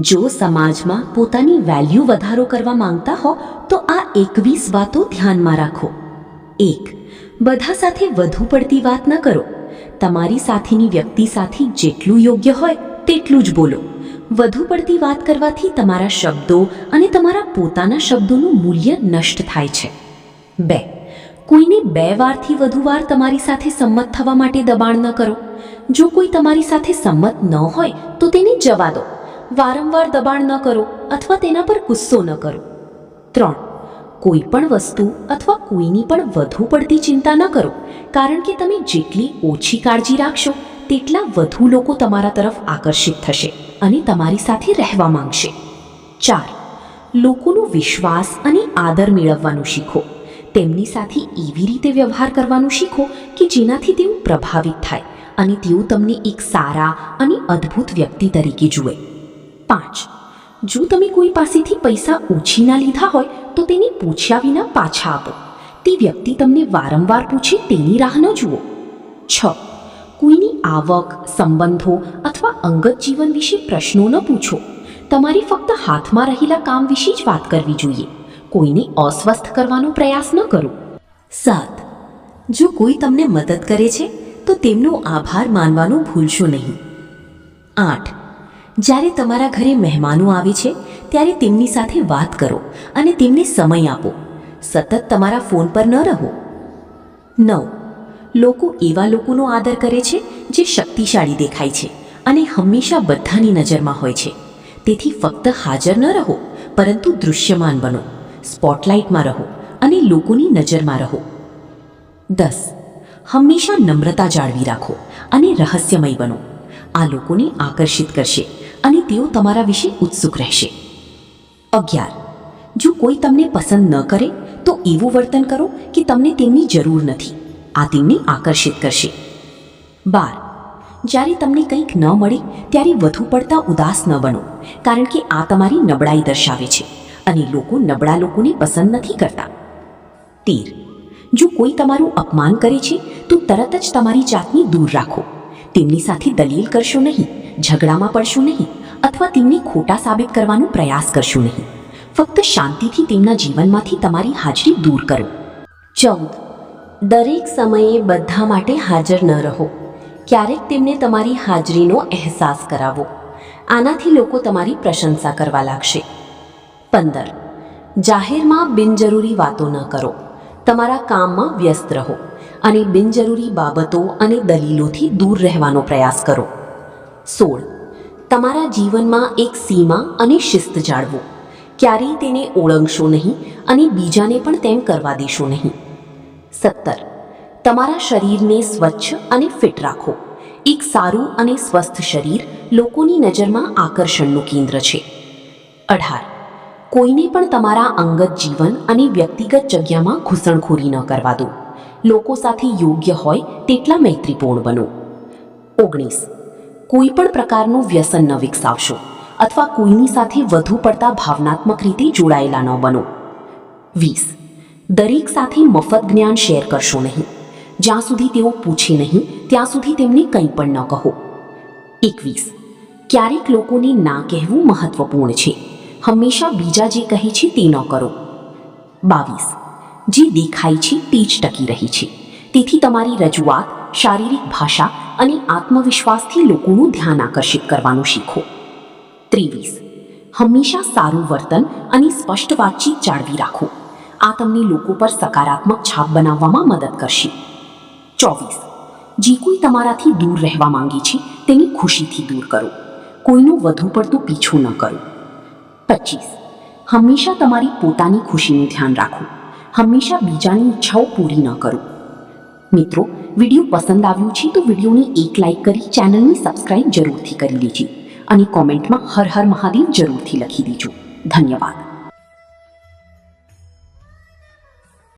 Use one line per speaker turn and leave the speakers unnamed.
જો સમાજમાં પોતાની વેલ્યુ વધારો કરવા માંગતા હો તો આ 21 વાતો ધ્યાનમાં રાખો. 1. બધા સાથે વધુ પડતી વાત ન કરો. તમારી સાથેની વ્યક્તિ સાથે જેટલું યોગ્ય હોય તેટલું જ બોલો. વધુ પડતી વાત કરવાથી તમારા શબ્દો અને તમારા પોતાના શબ્દોનું મૂલ્ય નષ્ટ થાય છે. 2. કોઈને 2 વારથી વધુ વાર તમારી સાથે સંમત થવા માટે દબાણ ન કરો. જો કોઈ તમારી સાથે સંમત ન હોય તો તેને જવા દો. વારંવાર દબાણ ન કરો અથવા તેના પર ગુસ્સો ન કરો. 3. કોઈ પણ વસ્તુ અથવા કોઈની પણ વધુ પડતી ચિંતા ન કરો, કારણ કે તમે જેટલી ઓછી કાળજી રાખશો તેટલા વધુ લોકો તમારા તરફ આકર્ષિત થશે અને તમારી સાથે રહેવા માંગશે. 4. લોકોનો વિશ્વાસ અને આદર મેળવવાનું શીખો. તેમની સાથે એવી રીતે વ્યવહાર કરવાનું શીખો કે જેનાથી તેઓ પ્રભાવિત થાય અને તેઓ તમને એક સારા અને અદ્ભુત વ્યક્તિ તરીકે જુએ. 5. જો તમે કોઈ પાસેથી પૈસા ઓછીના લીધા હોય તો તેને પૂછ્યા વિના પાછા આપો. તે વ્યક્તિ તમને વારંવાર પૂછે તેની રાહ ન જુઓ. 6. કોઈની આવક, સંબંધો અથવા અંગત જીવન વિશે પ્રશ્નો ન પૂછો. તમારે ફક્ત હાથમાં રહેલા કામ વિશે જ વાત કરવી જોઈએ. કોઈને અસ્વસ્થ કરવાનો પ્રયાસ ન કરો. 7. જો કોઈ તમને મદદ કરે છે તો તેમનો આભાર માનવાનું ભૂલશો નહીં. 8. જ્યારે તમારા ઘરે મહેમાનો આવે છે ત્યારે તેમની સાથે વાત કરો અને તેમને સમય આપો. સતત તમારા ફોન પર ન રહો. 9. લોકો એવા લોકોનો આદર કરે છે જે શક્તિશાળી દેખાય છે અને હંમેશા બધાની નજરમાં હોય છે. તેથી ફક્ત હાજર ન રહો, પરંતુ દૃશ્યમાન બનો. સ્પોટલાઇટમાં રહો અને લોકોની નજરમાં રહો. 10. હંમેશા નમ્રતા જાળવી રાખો અને રહસ્યમય બનો. આ લોકોને આકર્ષિત કરશે અને તેઓ તમારા વિશે ઉત્સુક રહેશે. 11. જો કોઈ તમને પસંદ ન કરે તો એવું વર્તન કરો કે તમને તેમની જરૂર નથી. આ તેમને આકર્ષિત કરશે. 12. જ્યારે તમને કંઈક ન મળે ત્યારે વધુ પડતા ઉદાસ ન બનો, કારણ કે આ તમારી નબળાઈ દર્શાવે છે અને લોકો નબળા લોકોને પસંદ નથી કરતા. 13. જો કોઈ તમારું અપમાન કરે છે તો તરત જ તમારી જાતને દૂર રાખો. તેમની સાથે દલીલ કરશો નહીં, ઝઘડામાં પડશો નહીં અથવા તેમને ખોટા સાબિત કરવાનો પ્રયાસ કરશો નહીં. ફક્ત શાંતિથી તેમના જીવનમાંથી તમારી હાજરી દૂર કરો. 14. દરેક સમયે બધા માટે હાજર ન રહો. ક્યારેક તેમને તમારી હાજરીનો અહેસાસ કરાવો. આનાથી લોકો તમારી પ્રશંસા કરવા લાગશે. 15. જાહેરમાં બિનજરૂરી વાતો ન કરો. તમારા કામમાં વ્યસ્ત રહો અને બિનજરૂરી બાબતો અને દલીલોથી દૂર રહેવાનો પ્રયાસ કરો. 16. તમારા જીવનમાં એક સીમા અને શિસ્ત જાળવો. ક્યારેય તેને ઓળંગશો નહીં અને બીજાને પણ તેમ કરવા દેશો નહીં. 17. તમારા શરીરને સ્વચ્છ અને ફિટ રાખો. એક સારું અને સ્વસ્થ શરીર લોકોની નજરમાં આકર્ષણનું કેન્દ્ર છે. 18. કોઈને પણ તમારા અંગત જીવન અને વ્યક્તિગત જગ્યામાં ઘૂસણખોરી ન કરવા દો. લોકો સાથે યોગ્ય હોય તેટલા મૈત્રીપૂર્ણ બનો. 19. કોઈ પણ પ્રકારનું વ્યસન ન વિકસાવશો અથવા કોઈની સાથે વધુ પડતા ભાવનાત્મક રીતે જોડાયેલા ન બનો. 20. દરેક સાથે મફત જ્ઞાન શેર કરશો નહીં. જ્યાં સુધી તેઓ પૂછે નહીં ત્યાં સુધી તેમને કંઈ પણ ન કહો. 21. ક્યારેક લોકોને ના કહેવું મહત્વપૂર્ણ છે. હંમેશા બીજા જે કહે છે તે ન કરો. 22. જે દેખાય છે તે જ ટકી રહી છે. તેથી તમારી રજૂઆત, શારીરિક ભાષા અને આત્મવિશ્વાસથી લોકોનું ધ્યાન આકર્ષિત કરવાનું શીખો. 23. હંમેશા સારું વર્તન અને સ્પષ્ટ વાતચીત જાળવી રાખો. આ તમને લોકો પર સકારાત્મક છાપ બનાવવામાં મદદ કરશે. 24. જે કોઈ તમારાથી દૂર રહેવા માંગે છે તેને ખુશીથી દૂર કરો. કોઈનું વધુ પડતું પીછું ન કરો. 25. હંમેશા તમારી પોતાની ખુશીનું ધ્યાન રાખો. હંમેશા બીજાની ઈચ્છાઓ પૂરી ન કરો. મિત્રો, વિડીયો પસંદ આવ્યો છે તો વિડીયોને એક લાઇક કરી ચેનલને સબસ્ક્રાઇબ જરૂરથી કરી લેજો અને કોમેન્ટમાં હર હર મહાદેવ જરૂરથી લખી દેજો. ધન્યવાદ.